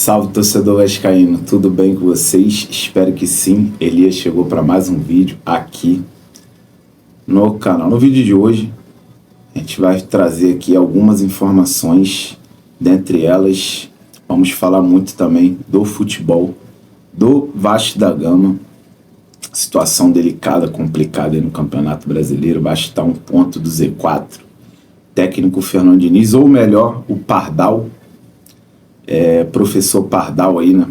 Salve, torcedor vascaíno, tudo bem com vocês? Espero que sim. Elias chegou para mais um vídeo aqui no canal. No vídeo de hoje, a gente vai trazer aqui algumas informações. Dentre elas, vamos falar muito também do futebol do Vasco da Gama. Situação delicada, complicada aí no Campeonato Brasileiro. O Vasco está a um ponto do Z4. Técnico Fernando Diniz, ou melhor, o Pardal. Professor Pardal aí, né?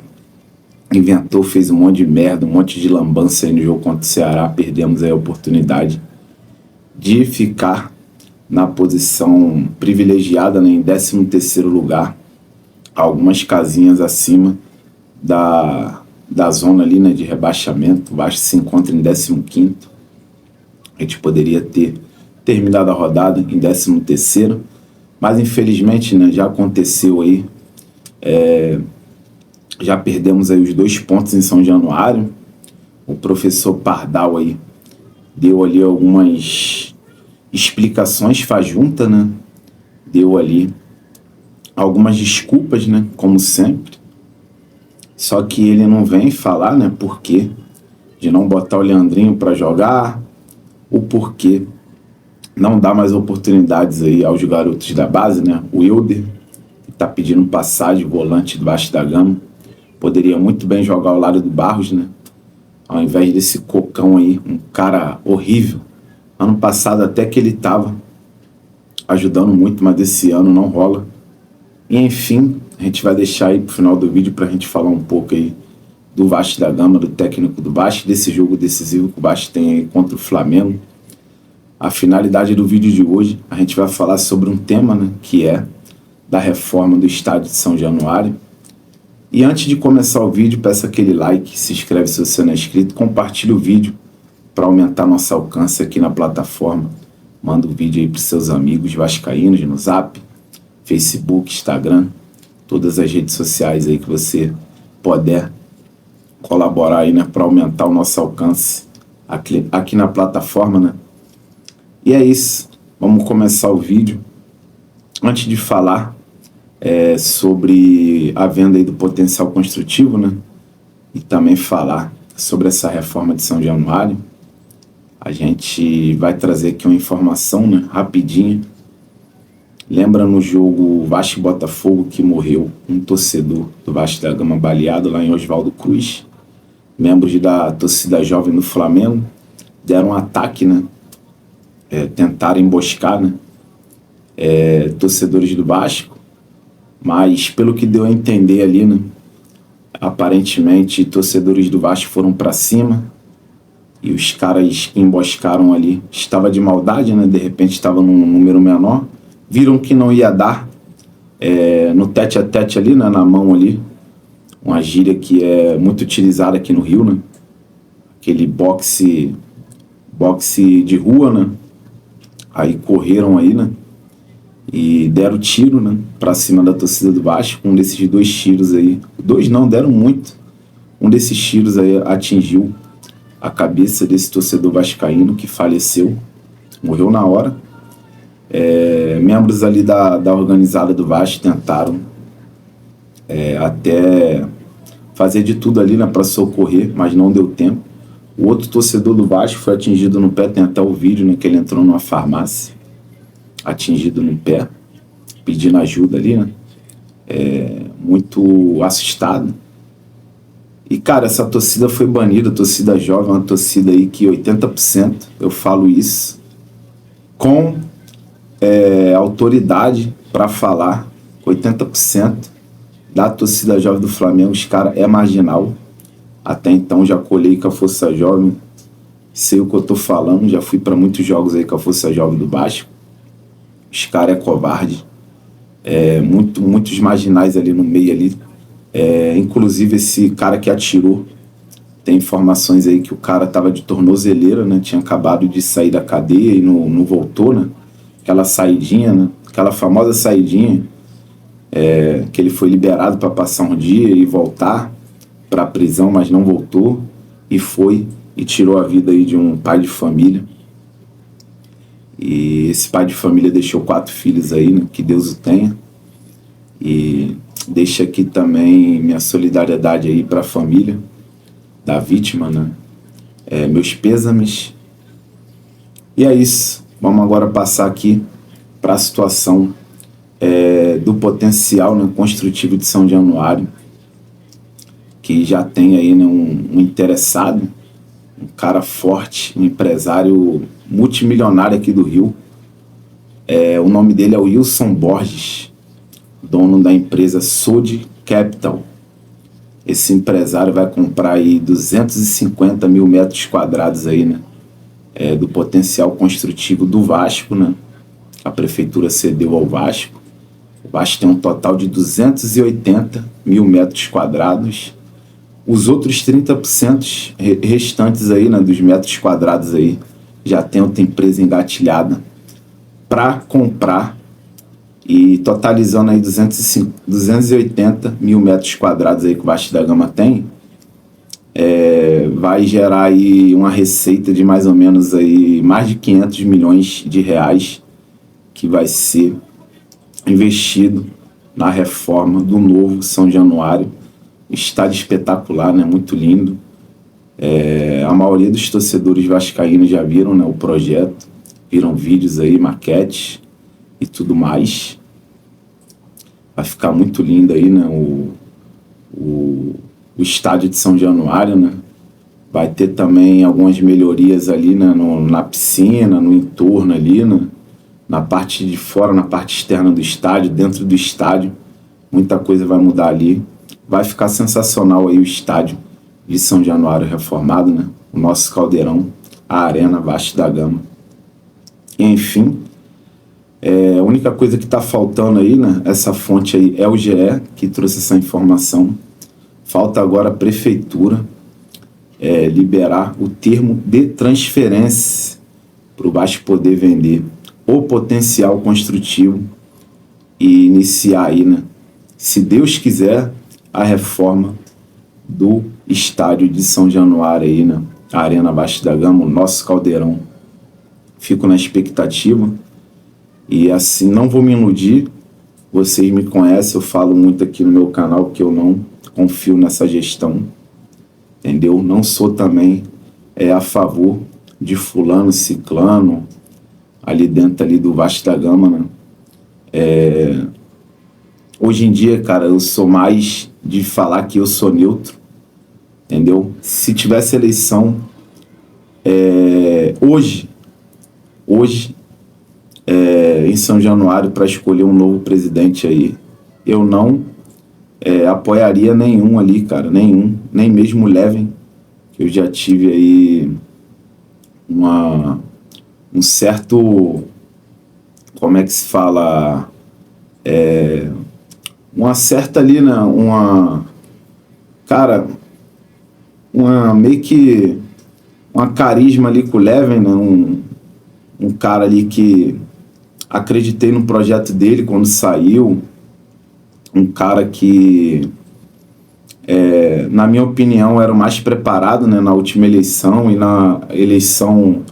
Inventou, fez um monte de merda, um monte de lambança aí no jogo contra o Ceará. Perdemos aí a oportunidade de ficar na posição privilegiada, né, em 13º lugar, algumas casinhas acima da zona ali, né, de rebaixamento. O Vasco se encontra em 15º. A gente poderia ter terminado a rodada em 13º, mas infelizmente, né, já aconteceu aí. Já perdemos aí os 2 pontos em São Januário. O professor Pardal aí deu ali algumas explicações fajunta, né? Deu ali algumas desculpas, né? Como sempre. Só que ele não vem falar, né? Porquê de não botar o Leandrinho para jogar, o porquê não dá mais oportunidades aí aos garotos da base, né? O Wilder tá pedindo passagem, volante do Vasco da Gama. Poderia muito bem jogar ao lado do Barros, né? Ao invés desse cocão aí, um cara horrível. Ano passado até que ele tava ajudando muito, mas esse ano não rola. E enfim, a gente vai deixar aí pro final do vídeo pra gente falar um pouco aí do Vasco da Gama, do técnico do Vasco, desse jogo decisivo que o Vasco tem aí contra o Flamengo. A finalidade do vídeo de hoje, a gente vai falar sobre um tema, né? Que é da reforma do estádio de São Januário. E antes de começar o vídeo, peça aquele like, se inscreve se você não é inscrito, compartilha o vídeo para aumentar nosso alcance aqui na plataforma. Manda o vídeo aí para seus amigos vascaínos no Zap, Facebook, Instagram, todas as redes sociais aí que você puder colaborar aí, né, para aumentar o nosso alcance aqui na plataforma, né? E é isso, vamos começar o vídeo. Antes de falar sobre a venda aí do potencial construtivo, né? E também falar sobre essa reforma de São Januário, a gente vai trazer aqui uma informação, né, rapidinho. Lembra no jogo Vasco e Botafogo que morreu um torcedor do Vasco da Gama baleado lá em Oswaldo Cruz? Membros da torcida jovem do Flamengo deram um ataque, né? Tentaram emboscar, né? Torcedores do Vasco, mas pelo que deu a entender ali, né, aparentemente torcedores do Vasco foram para cima e os caras que emboscaram ali estava de maldade, né? De repente estava num número menor, viram que não ia dar no tete a tete ali, né, na mão ali, uma gíria que é muito utilizada aqui no Rio, né? Aquele boxe de rua, né? Aí correram aí, né? E deram tiro, né, pra cima da torcida do Vasco. Um desses 2 tiros aí, 2 não, deram muito. Um desses tiros aí atingiu a cabeça desse torcedor vascaíno que faleceu, morreu na hora. Membros ali da organizada do Vasco tentaram até fazer de tudo ali, né, para socorrer, mas não deu tempo. O outro torcedor do Vasco foi atingido no pé, tem até o vídeo, né, que ele entrou numa farmácia, atingido no pé, pedindo ajuda ali, né? Muito assustado. E, cara, essa torcida foi banida, a torcida jovem, uma torcida aí que 80%, eu falo isso, com autoridade para falar, 80% da torcida jovem do Flamengo, os caras é marginal. Até então já colhei com a Força Jovem, sei o que eu tô falando, já fui para muitos jogos aí com a Força Jovem do Vasco. Os caras é covarde, muitos marginais ali no meio ali, inclusive esse cara que atirou, tem informações aí que o cara tava de tornozeleira, né, tinha acabado de sair da cadeia e não voltou, né, aquela saidinha, né, aquela famosa saidinha, que ele foi liberado para passar um dia e voltar para a prisão, mas não voltou, e foi e tirou a vida aí de um pai de família. E esse pai de família deixou 4 filhos aí, né? Que Deus o tenha. E Deixo aqui também minha solidariedade aí para a família da vítima, né? Meus pêsames. E é isso. Vamos agora passar aqui para a situação do potencial, né, construtivo de São Januário, que já tem aí, né, um interessado, um cara forte, um empresário multimilionário aqui do Rio. O nome dele é Wilson Borges, dono da empresa Sod Capital. Esse empresário vai comprar aí 250 mil metros quadrados aí, né, do potencial construtivo do Vasco, né? A prefeitura cedeu ao Vasco. O Vasco tem um total de 280 mil metros quadrados. Os outros 30% restantes aí, né, dos metros quadrados aí, já tem outra empresa engatilhada para comprar, e totalizando aí 280 mil metros quadrados aí que o Vasco da Gama tem, vai gerar aí uma receita de mais ou menos aí mais de 500 milhões de reais que vai ser investido na reforma do novo São Januário. Estádio espetacular, né? Muito lindo. A maioria dos torcedores vascaínos já viram, né, o projeto, viram vídeos aí, maquetes e tudo mais. Vai ficar muito lindo aí, né, o estádio de São Januário, né? Vai ter também algumas melhorias ali, né, na piscina, no entorno ali, né? Na parte de fora, na parte externa do estádio, dentro do estádio. Muita coisa vai mudar ali. Vai ficar sensacional aí o estádio de São Januário reformado, né? O nosso caldeirão, a Arena Vasco da Gama. E, enfim, a única coisa que está faltando aí, né? Essa fonte aí é o GE, que trouxe essa informação. Falta agora a prefeitura liberar o termo de transferência para o Vasco poder vender o potencial construtivo e iniciar aí, né, se Deus quiser, a reforma do estádio de São Januário aí, né, a Arena Vasco da Gama, o nosso caldeirão. Fico na expectativa e assim, não vou me iludir, vocês me conhecem, eu falo muito aqui no meu canal que eu não confio nessa gestão, entendeu? Não sou também a favor de fulano, ciclano, ali dentro ali do Vasco da Gama, né? Hoje em dia, cara, eu sou mais de falar que eu sou neutro, entendeu? Se tivesse eleição hoje em São Januário para escolher um novo presidente aí, eu não apoiaria nenhum ali, cara, nenhum, nem mesmo o Levin, que eu já tive aí um certo, como é que se fala, uma certa ali, né, meio que uma carisma ali com o Levin, né, um cara ali que acreditei no projeto dele quando saiu, um cara que, na minha opinião, era o mais preparado, né, na última eleição e na eleição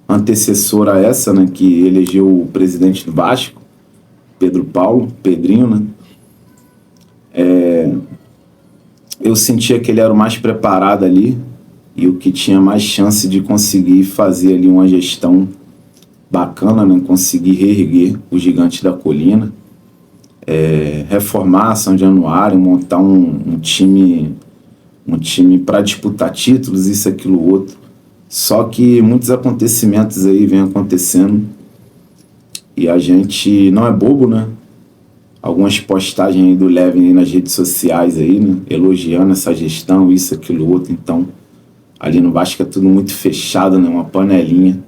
antecessora a essa, né, que elegeu o presidente do Vasco, Pedrinho, né? Eu sentia que ele era o mais preparado ali e o que tinha mais chance de conseguir fazer ali uma gestão bacana, né? Conseguir reerguer o gigante da colina, reformar São Januário, montar um time para disputar títulos, isso, aquilo, outro. Só que muitos acontecimentos aí vêm acontecendo e a gente não é bobo, né? Algumas postagens aí do Levin aí nas redes sociais aí, né? Elogiando essa gestão, isso, aquilo, outro. Então, ali no Vasco é tudo muito fechado, né? Uma panelinha.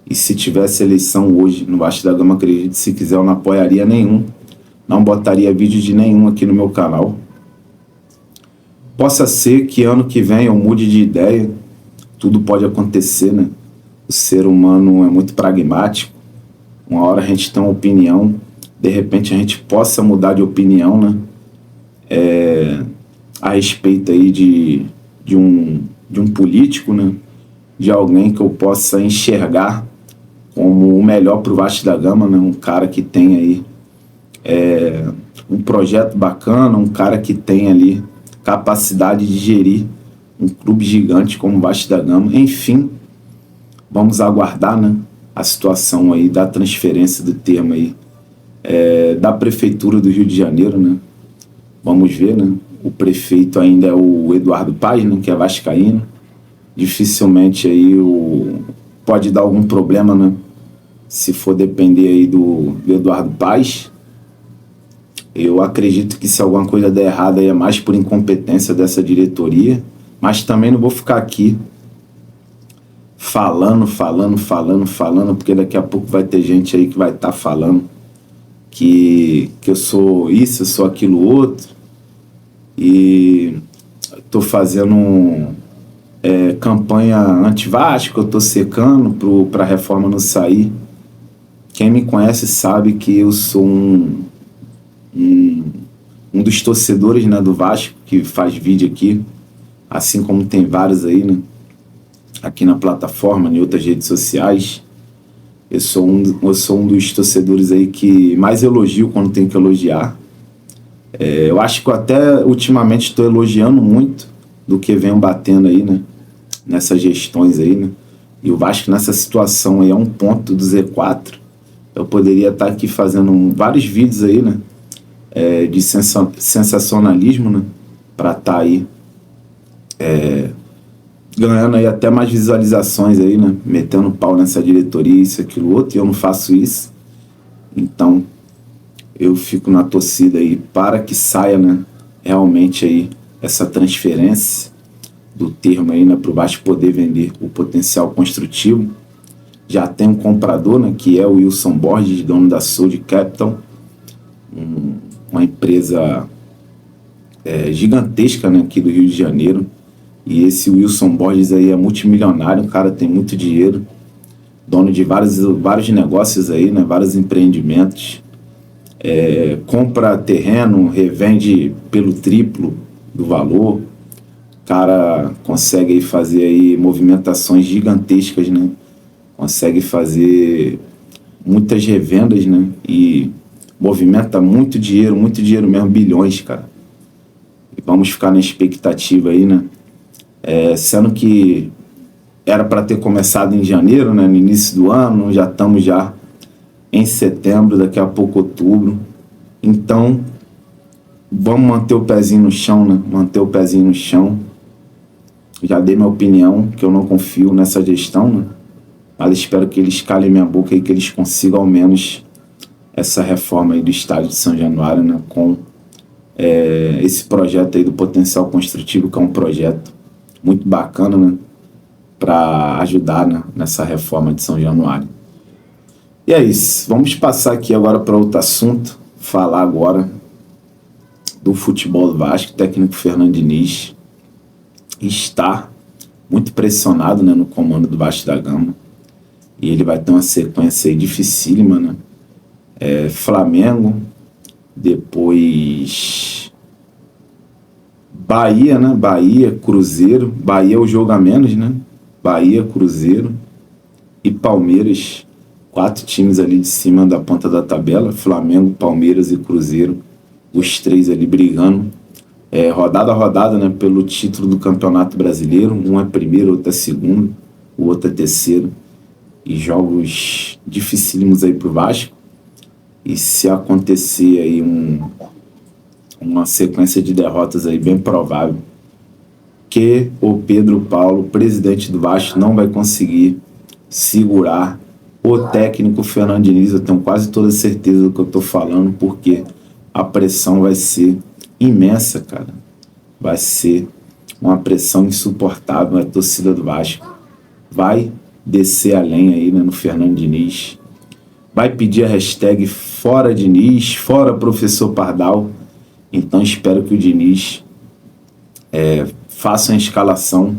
E se tivesse eleição hoje no Vasco da Gama, acredito, se quiser, eu não apoiaria nenhum. Não botaria vídeo de nenhum aqui no meu canal. Possa ser que ano que vem eu mude de ideia. Tudo pode acontecer, né? O ser humano é muito pragmático. Uma hora a gente tem uma opinião, de repente a gente possa mudar de opinião, né? A respeito aí de um político, né? De alguém que eu possa enxergar como o melhor para o Vasco da Gama, né? Um cara que tem aí um projeto bacana, um cara que tem ali capacidade de gerir um clube gigante como o Vasco da Gama. Enfim, vamos aguardar, né, a situação aí da transferência do termo aí da Prefeitura do Rio de Janeiro, né? Vamos ver, né? O prefeito ainda é o Eduardo Paes, né, que é vascaíno. Dificilmente aí pode dar algum problema, né? Se for depender aí do Eduardo Paes. Eu acredito que se alguma coisa der errado aí é mais por incompetência dessa diretoria, mas também não vou ficar aqui falando, porque daqui a pouco vai ter gente aí que vai estar falando que eu sou isso, eu sou aquilo outro, e estou fazendo campanha anti-Vasco, eu estou secando para a reforma não sair. Quem me conhece sabe que eu sou um dos torcedores, né, do Vasco, que faz vídeo aqui, assim como tem vários aí, né, aqui na plataforma, em outras redes sociais. Eu sou um dos torcedores aí que mais elogio quando tem que elogiar. Eu acho que eu até ultimamente estou elogiando muito do que venho batendo aí, né, nessas gestões aí, né. E o Vasco nessa situação aí é um ponto do Z4. Eu poderia estar aqui fazendo vários vídeos aí, né, de sensacionalismo, né, para estar aí ganhando aí até mais visualizações aí, né, metendo pau nessa diretoria, isso, aquilo, outro, e eu não faço isso. Então, eu fico na torcida aí para que saia, né, realmente aí essa transferência do termo aí, né, para o Vasco poder vender o potencial construtivo. Já tem um comprador, né, que é o Wilson Borges, dono da Soul Capital, uma empresa gigantesca, né, aqui do Rio de Janeiro. E esse Wilson Borges aí é multimilionário, o cara tem muito dinheiro, dono de vários negócios aí, né, vários empreendimentos. Compra terreno, revende pelo triplo do valor. O cara consegue aí fazer aí movimentações gigantescas, né? Consegue fazer muitas revendas, né? E movimenta muito dinheiro mesmo, bilhões, cara. E vamos ficar na expectativa aí, né? Sendo que era para ter começado em janeiro, né? No início do ano, já estamos já em setembro, daqui a pouco outubro. Então, vamos manter o pezinho no chão, né? Manter o pezinho no chão. Já dei minha opinião, que eu não confio nessa gestão, né? Mas espero que eles calem minha boca e que eles consigam ao menos essa reforma aí do estádio de São Januário, né? Com esse projeto aí do potencial construtivo, que é um projeto muito bacana, né? Para ajudar, né, nessa reforma de São Januário. E é isso. Vamos passar aqui agora para outro assunto. Falar agora do futebol do Vasco. O técnico Fernando Diniz está muito pressionado, né, no comando do Vasco da Gama. E ele vai ter uma sequência aí dificílima, né? Flamengo, depois Bahia, né? Bahia, Cruzeiro. Bahia é o jogo a menos, né? Bahia, Cruzeiro e Palmeiras. 4 times ali de cima da ponta da tabela. Flamengo, Palmeiras e Cruzeiro. Os 3 ali brigando. Rodada a rodada, né? Pelo título do Campeonato Brasileiro. Um é primeiro, outro é segundo. O outro é terceiro. E jogos dificílimos aí pro Vasco. E se acontecer aí uma sequência de derrotas aí bem provável, que o Pedro Paulo, presidente do Vasco, não vai conseguir segurar o técnico Fernando Diniz. Eu tenho quase toda certeza do que eu estou falando, porque a pressão vai ser imensa, cara. Vai ser uma pressão insuportável. A torcida do Vasco vai descer a lenha aí, né, no Fernando Diniz. Vai pedir a hashtag fora Diniz, fora professor Pardal. Então espero que o Diniz faça uma escalação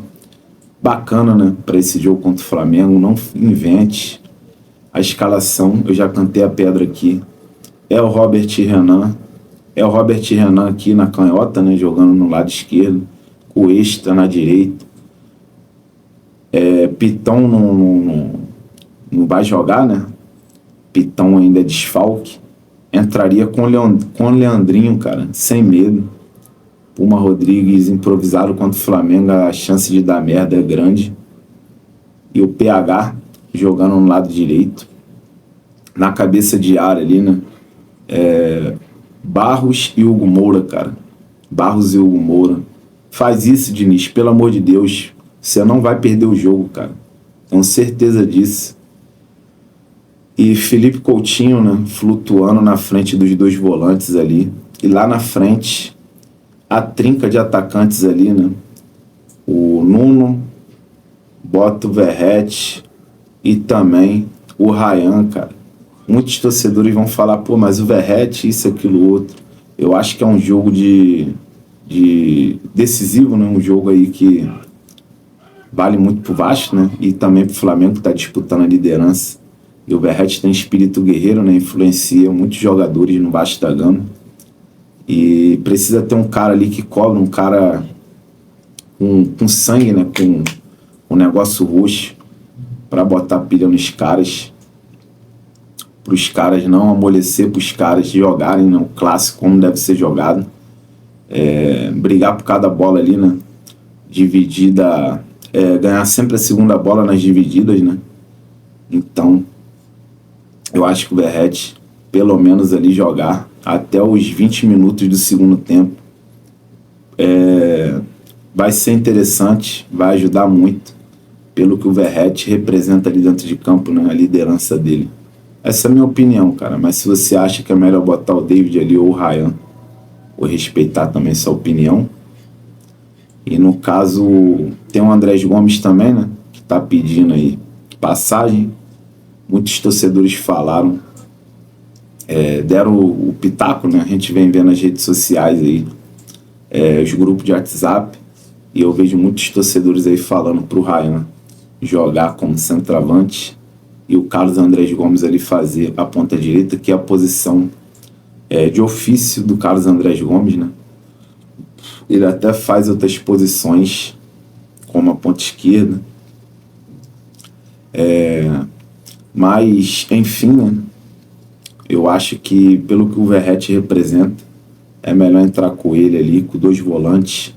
bacana, né, para esse jogo contra o Flamengo. Não invente a escalação. Eu já cantei a pedra aqui. É o Robert Renan. É o Robert Renan aqui na canhota, né, jogando no lado esquerdo. Cuesta na direita. Piton não vai jogar, né? Piton ainda é desfalque. entraria com o Leandrinho, cara, sem medo. Puma Rodrigues improvisado contra o Flamengo, a chance de dar merda é grande. E o PH jogando no lado direito. Na cabeça de área ali, né? Barros e Hugo Moura, cara. Barros e Hugo Moura. Faz isso, Diniz, pelo amor de Deus. Você não vai perder o jogo, cara. Tenho certeza disso. E Felipe Coutinho, né? Flutuando na frente dos dois volantes ali. E lá na frente, a trinca de atacantes ali, né? O Nuno, bota o Verratti e também o Ryan, cara. Muitos torcedores vão falar, pô, mas o Verratti, isso, aquilo, outro. Eu acho que é um jogo de decisivo, né? Um jogo aí que vale muito pro Vasco, né? E também pro Flamengo, que tá disputando a liderança. E o Verratti tem espírito guerreiro, né? Influencia muitos jogadores no Vasco da Gama. E precisa ter um cara ali que cobra, um cara com sangue, né? Com um negócio roxo, para botar pilha nos caras. Para os caras não amolecer, para os caras jogarem, né? O clássico como deve ser jogado. Brigar por cada bola ali, né? Dividida, ganhar sempre a segunda bola nas divididas, né? Então, eu acho que o Verratti, pelo menos ali jogar até os 20 minutos do segundo tempo, vai ser interessante, vai ajudar muito, pelo que o Verratti representa ali dentro de campo, né? A liderança dele. Essa é a minha opinião, cara. Mas se você acha que é melhor botar o David ali ou o Ryan, vou respeitar também sua opinião. E no caso, tem o Andrés Gomes também, né? Que tá pedindo aí passagem. Muitos torcedores falaram, deram o pitaco, né? A gente vem vendo nas redes sociais aí, os grupos de WhatsApp, e eu vejo muitos torcedores aí falando pro Ryan jogar como centroavante e o Carlos Andrés Gomes ali fazer a ponta direita, que é a posição de ofício do Carlos Andrés Gomes, né? Ele até faz outras posições, como a ponta esquerda. Mas, enfim, né? Eu acho que, pelo que o Verratti representa, é melhor entrar com ele ali, com dois volantes,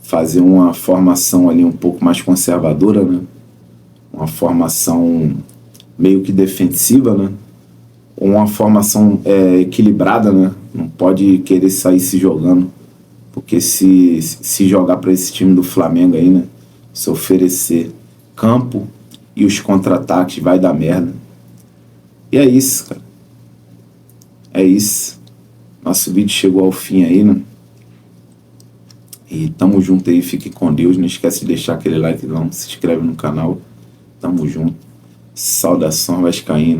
fazer uma formação ali um pouco mais conservadora, né? Uma formação meio que defensiva, né? Uma formação equilibrada, né? Não pode querer sair se jogando, porque se jogar para esse time do Flamengo aí, né? Se oferecer campo e os contra-ataques, vai dar merda. E é isso, cara. É isso. Nosso vídeo chegou ao fim aí, né? E tamo junto aí, fique com Deus. Não esquece de deixar aquele like, não. Se inscreve no canal. Tamo junto. Saudação vascaína.